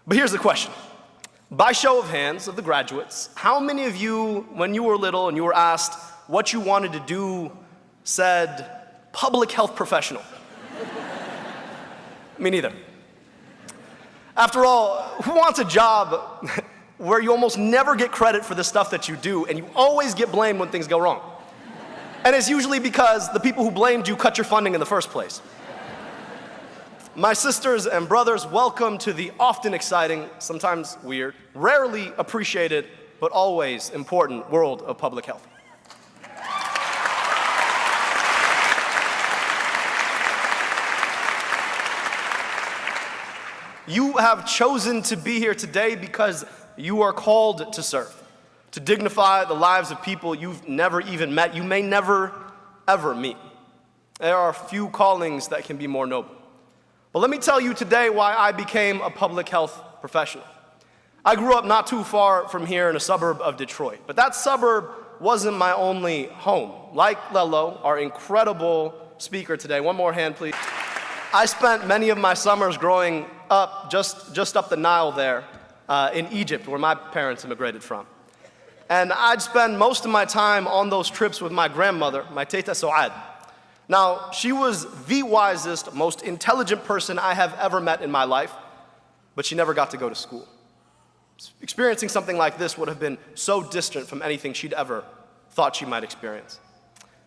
But here's the question. By show of hands of the graduates, how many of you, when you were little and you were asked what you wanted to do, said public health professional? Me neither. After all, who wants a job where you almost never get credit for the stuff that you do and you always get blamed when things go wrong? And it's usually because the people who blamed you cut your funding in the first place. My sisters and brothers, welcome to the often exciting, sometimes weird, rarely appreciated, but always important world of public health. You have chosen to be here today because you are called to serve, to dignify the lives of people you've never even met, you may never, ever meet. There are few callings that can be more noble. But let me tell you today why I became a public health professional. I grew up not too far from here in a suburb of Detroit, but that suburb wasn't my only home. Like Lello, our incredible speaker today, one more hand please. I spent many of my summers growing up just up the Nile there in Egypt, where my parents immigrated from. And I'd spend most of my time on those trips with my grandmother, my Teta Soad. Now, she was the wisest, most intelligent person I have ever met in my life, but she never got to go to school. Experiencing something like this would have been so distant from anything she'd ever thought she might experience.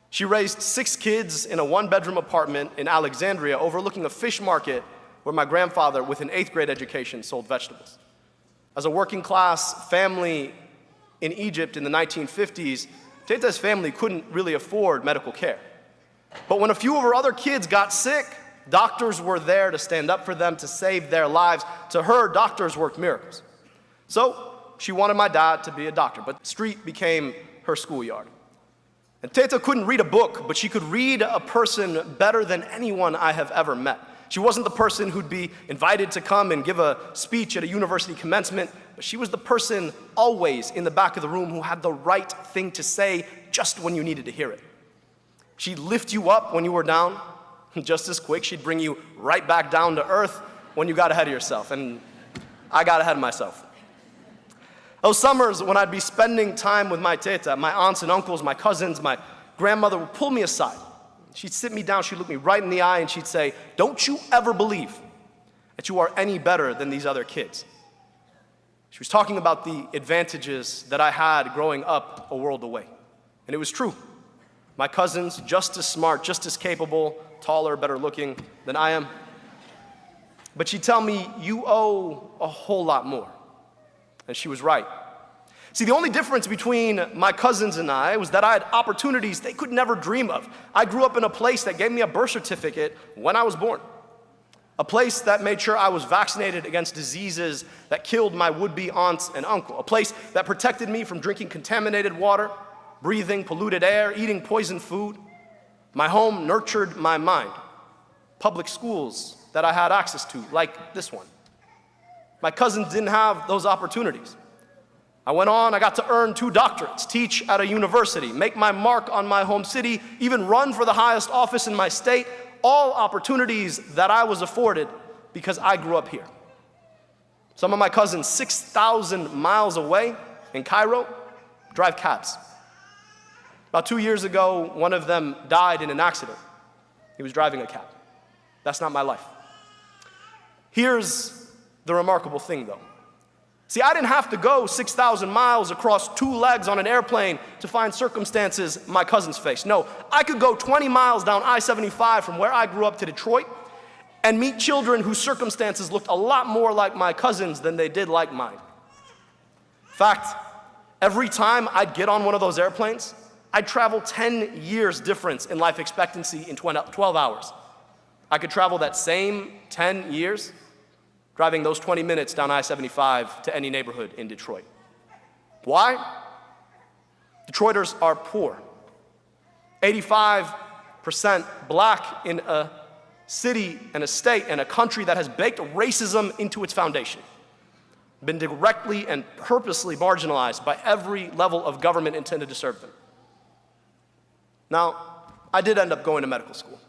She raised 6 kids in a 1-bedroom apartment in Alexandria overlooking a fish market where my grandfather, with an 8th grade education, sold vegetables. As a working class family in Egypt in the 1950s, Teta's family couldn't really afford medical care. But when a few of her other kids got sick, doctors were there to stand up for them, to save their lives. To her, doctors worked miracles. So she wanted my dad to be a doctor, but the street became her schoolyard. And Teta couldn't read a book, but she could read a person better than anyone I have ever met. She wasn't the person who'd be invited to come and give a speech at a university commencement, but she was the person always in the back of the room who had the right thing to say just when you needed to hear it. She'd lift you up when you were down, just as quick. She'd bring you right back down to earth when you got ahead of yourself, and I got ahead of myself. Those summers when I'd be spending time with my teta, my aunts and uncles, my cousins, my grandmother would pull me aside. She'd sit me down, she'd look me right in the eye, and she'd say, "Don't you ever believe that you are any better than these other kids." She was talking about the advantages that I had growing up a world away. And it was true. My cousins, just as smart, just as capable, taller, better looking than I am. But she'd tell me, "You owe a whole lot more." And she was right. See, the only difference between my cousins and I was that I had opportunities they could never dream of. I grew up in a place that gave me a birth certificate when I was born. A place that made sure I was vaccinated against diseases that killed my would-be aunts and uncle. A place that protected me from drinking contaminated water, breathing polluted air, eating poisoned food. My home nurtured my mind. Public schools that I had access to, like this one. My cousins didn't have those opportunities. I went on, I got to earn 2 doctorates, teach at a university, make my mark on my home city, even run for the highest office in my state, all opportunities that I was afforded because I grew up here. Some of my cousins, 6,000 miles away in Cairo, drive cabs. About 2 years ago, one of them died in an accident. He was driving a cab. That's not my life. Here's the remarkable thing, though. See, I didn't have to go 6,000 miles across 2 legs on an airplane to find circumstances my cousins faced. No, I could go 20 miles down I-75 from where I grew up to Detroit and meet children whose circumstances looked a lot more like my cousins than they did like mine. In fact, every time I'd get on one of those airplanes, I'd travel 10 years difference in life expectancy in 12 hours. I could travel that same 10 years driving those 20 minutes down I-75 to any neighborhood in Detroit. Why? Detroiters are poor. 85% black in a city and a state and a country that has baked racism into its foundation. Been directly and purposely marginalized by every level of government intended to serve them. Now, I did end up going to medical school.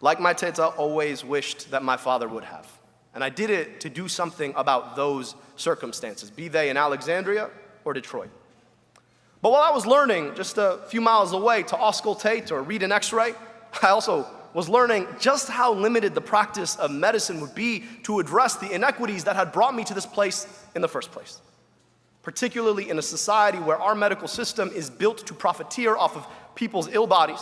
Like my teta always wished that my father would have. And I did it to do something about those circumstances, be they in Alexandria or Detroit. But while I was learning just a few miles away to auscultate or read an x-ray, I also was learning just how limited the practice of medicine would be to address the inequities that had brought me to this place in the first place. Particularly in a society where our medical system is built to profiteer off of people's ill bodies,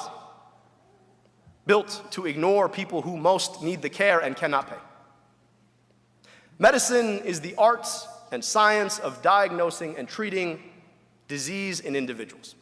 built to ignore people who most need the care and cannot pay. Medicine is the art and science of diagnosing and treating disease in individuals.